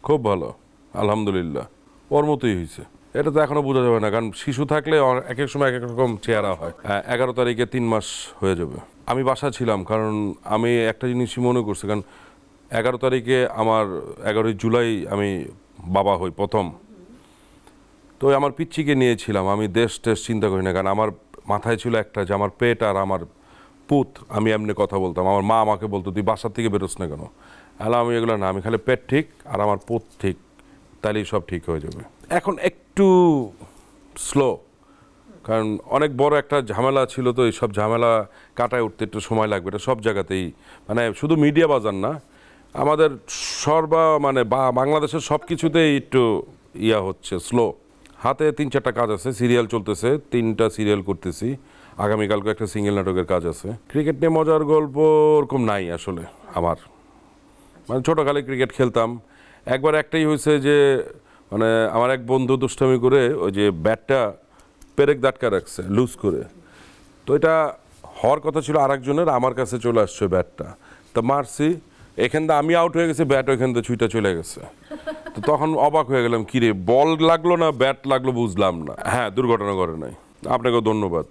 খুব ভালো, আলহামদুলিল্লাহ। ওর মতোই হয়েছে। এটা তো এখনো বোঝা যাবে না, কারণ শিশু থাকলে এক এক সময় এক এক রকম চেহারা হয়। 11 তারিখে 3 মাস হয়ে যাবে। আমি বাসা ছিলাম, কারণ আমি একটা জিনিসই মনে করছি, কারণ 11 তারিখে আমার 11ই জুলাই আমি বাবা হই প্রথম। তো আমার পিচ্চিকে নিয়েছিলাম, আমি দেশ টেশ চিন্তা করি না, কারণ আমার মাথায় ছিল একটা যে আমার পেট আর আমার পুত, আমি এমনি কথা বলতাম। আমার মা আমাকে বলতো তুই বাসার থেকে বেরোস না কেন, আমি এগুলো না, আমি খালি পেট ঠিক আর আমার পুত ঠিক, তাহলেই সব ঠিক হয়ে যাবে। এখন একটু স্লো, কারণ অনেক বড় একটা ঝামেলা ছিল, তো এই সব ঝামেলা কাটায় উঠতে একটু সময় লাগবে। এটা সব জায়গাতেই, মানে শুধু মিডিয়া বাজার না, আমাদের মানে বাংলাদেশের সব কিছুতেই একটু হচ্ছে স্লো। হাতে 3-4টা কাজ আছে, সিরিয়াল চলতেছে, 3টা সিরিয়াল করতেছি, আগামীকালকে একটা সিঙ্গেল নাটকের কাজ আছে। ক্রিকেট নিয়ে মজার গল্প ওরকম নাই আসলে আমার, মানে ছোটোকালে ক্রিকেট খেলতাম। একবার একটাই হয়েছে যে, মানে আমার এক বন্ধু দুষ্টামি করে ওই যে ব্যাটটা পেরেক দাটকা রাখছে লুজ করে, তো এটা হওয়ার কথা ছিল আরেকজনের, আমার কাছে চলে আসছে ব্যাটটা, তো মারছি, এখান থেকে আমি আউট হয়ে গেছি, ব্যাট ওইখান থেকে ছুঁইটা চলে গেছে। তো তখন অবাক হয়ে গেলাম, কিরে বল লাগলো না ব্যাট লাগলো বুঝলাম না। হ্যাঁ, দুর্ঘটনা ঘটে নাই। আপনাকেও ধন্যবাদ।